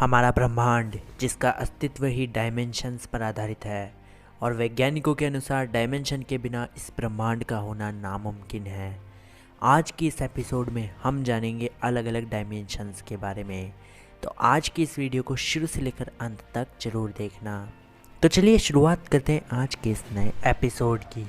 हमारा ब्रह्मांड जिसका अस्तित्व ही डायमेंशंस पर आधारित है और वैज्ञानिकों के अनुसार डायमेंशन के बिना इस ब्रह्मांड का होना नामुमकिन है। आज की इस एपिसोड में हम जानेंगे अलग अलग डायमेंशंस के बारे में, तो आज की इस वीडियो को शुरू से लेकर अंत तक जरूर देखना। तो चलिए शुरुआत करते हैं आज के इस नए एपिसोड की।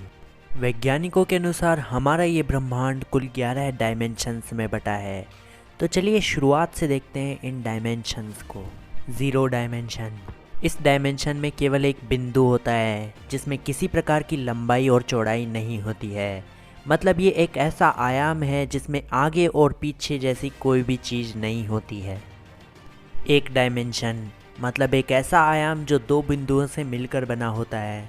वैज्ञानिकों के अनुसार हमारा ये ब्रह्मांड कुल 11 डायमेंशंस में बटा है। तो चलिए शुरुआत से देखते हैं इन डायमेंशंस को। Zero dimension. इस डायमेंशन में केवल एक बिंदु होता है जिसमें किसी प्रकार की लंबाई और चौड़ाई नहीं होती है। मतलब ये एक ऐसा आयाम है जिसमें आगे और पीछे जैसी कोई भी चीज़ नहीं होती है। एक डायमेंशन मतलब एक ऐसा आयाम जो दो बिंदुओं से मिलकर बना होता है।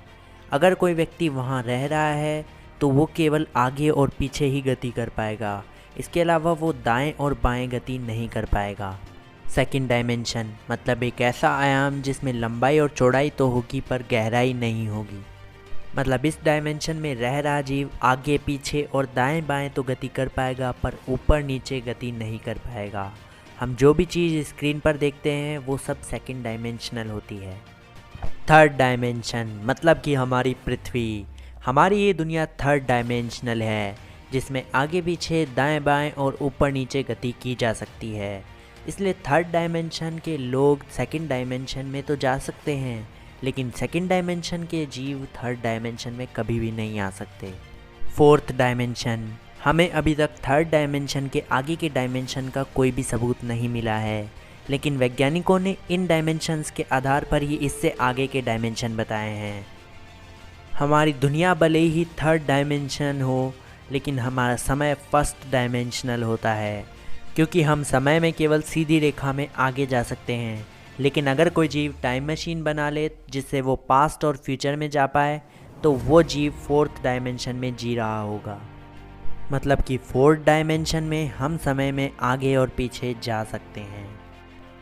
अगर कोई व्यक्ति वहाँ रह रहा है तो वो केवल आगे और पीछे ही गति कर पाएगा, इसके अलावा वो दाएं और बाएं गति नहीं कर पाएगा। सेकंड डायमेंशन मतलब एक ऐसा आयाम जिसमें लंबाई और चौड़ाई तो होगी पर गहराई नहीं होगी। मतलब इस डायमेंशन में रह रहा जीव आगे पीछे और दाएं बाएं तो गति कर पाएगा पर ऊपर नीचे गति नहीं कर पाएगा। हम जो भी चीज़ स्क्रीन पर देखते हैं वो सब सेकंड डायमेंशनल होती है। थर्ड डायमेंशन मतलब कि हमारी पृथ्वी, हमारी ये दुनिया थर्ड डायमेंशनल है जिसमें आगे पीछे दाएं बाएं और ऊपर नीचे गति की जा सकती है। इसलिए थर्ड डायमेंशन के लोग सेकंड डायमेंशन में तो जा सकते हैं, लेकिन सेकंड डायमेंशन के जीव थर्ड डायमेंशन में कभी भी नहीं आ सकते। Fourth dimension. हमें अभी तक थर्ड डायमेंशन के आगे के डायमेंशन का कोई भी सबूत नहीं मिला है, लेकिन वैज्ञानिकों ने इन डायमेंशंस के आधार पर ही इससे आगे के डायमेंशन बताए हैं। हमारी दुनिया भले ही थर्ड डायमेंशन हो, लेकिन हमारा समय फर्स्ट डायमेंशनल होता है, क्योंकि हम समय में केवल सीधी रेखा में आगे जा सकते हैं। लेकिन अगर कोई जीव टाइम मशीन बना ले जिससे वो पास्ट और फ्यूचर में जा पाए तो वो जीव फोर्थ डायमेंशन में जी रहा होगा। मतलब कि फोर्थ डायमेंशन में हम समय में आगे और पीछे जा सकते हैं।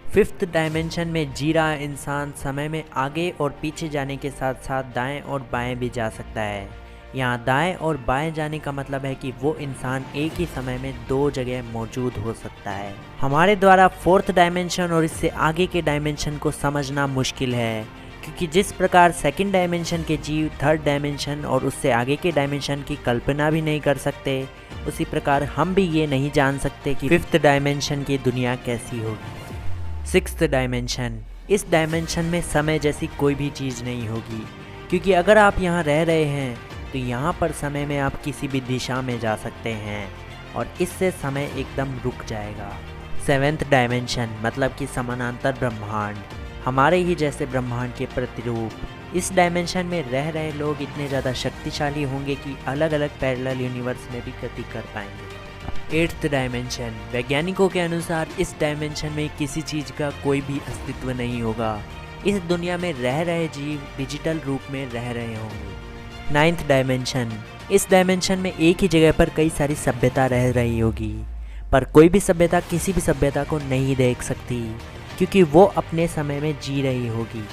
फिफ्थ डायमेंशन में जी रहा इंसान समय में आगे और पीछे जाने के साथ साथ दाएं और बाएं भी जा सकता है। यहाँ दाएं और बाएं जाने का मतलब है कि वो इंसान एक ही समय में दो जगह मौजूद हो सकता है। हमारे द्वारा फोर्थ डायमेंशन और इससे आगे के डायमेंशन को समझना मुश्किल है, क्योंकि जिस प्रकार सेकंड डायमेंशन के जीव थर्ड डायमेंशन और उससे आगे के डायमेंशन की कल्पना भी नहीं कर सकते, उसी प्रकार हम भी ये नहीं जान सकते कि फिफ्थ डायमेंशन की दुनिया कैसी होगी। Sixth dimension. इस डायमेंशन में समय जैसी कोई भी चीज़ नहीं होगी, क्योंकि अगर आप यहाँ रह रहे हैं तो यहाँ पर समय में आप किसी भी दिशा में जा सकते हैं और इससे समय एकदम रुक जाएगा। सेवेंथ डायमेंशन मतलब कि समानांतर ब्रह्मांड, हमारे ही जैसे ब्रह्मांड के प्रतिरूप। इस डायमेंशन में रह रहे लोग इतने ज़्यादा शक्तिशाली होंगे कि अलग अलग पैरेलल यूनिवर्स में भी गति कर पाएंगे। Eighth dimension. वैज्ञानिकों के अनुसार इस डायमेंशन में किसी चीज़ का कोई भी अस्तित्व नहीं होगा। इस दुनिया में रह रहे जीव डिजिटल रूप में रह रहे होंगे। Ninth dimension. इस डायमेंशन में एक ही जगह पर कई सारी सभ्यता रह रही होगी, पर कोई भी सभ्यता किसी भी सभ्यता को नहीं देख सकती, क्योंकि वो अपने समय में जी रही होगी।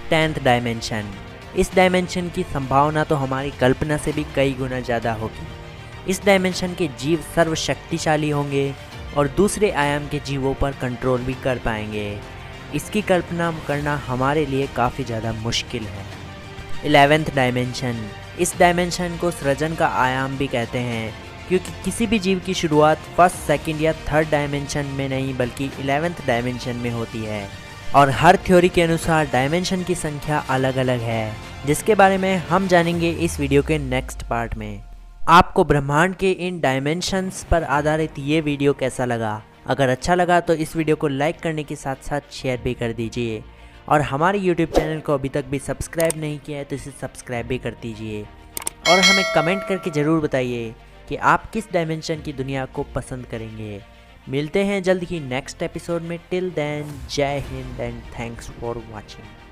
Tenth dimension. इस डायमेंशन की संभावना तो हमारी कल्पना से भी कई गुना ज़्यादा होगी। इस डायमेंशन के जीव सर्वशक्तिशाली होंगे और दूसरे आयाम के जीवों पर कंट्रोल भी कर पाएंगे। इसकी कल्पना करना हमारे लिए काफ़ी ज़्यादा मुश्किल है। 11th dimension. इस डायमेंशन को सृजन का आयाम भी कहते हैं, क्योंकि किसी भी जीव की शुरुआत फर्स्ट, सेकंड या थर्ड डायमेंशन में नहीं बल्कि 11th डायमेंशन में होती है। और हर थ्योरी के अनुसार डायमेंशन की संख्या अलग अलग है, जिसके बारे में हम जानेंगे इस वीडियो के नेक्स्ट पार्ट में। आपको ब्रह्मांड के इन डायमेंशंस पर आधारित ये वीडियो कैसा लगा? अगर अच्छा लगा तो इस वीडियो को लाइक करने के साथ साथ शेयर भी कर दीजिए, और हमारे YouTube चैनल को अभी तक भी सब्सक्राइब नहीं किया है तो इसे सब्सक्राइब भी कर दीजिए। और हमें कमेंट करके ज़रूर बताइए कि आप किस डायमेंशन की दुनिया को पसंद करेंगे। मिलते हैं जल्द ही नेक्स्ट एपिसोड में। टिल देन जय Hind and thanks for watching.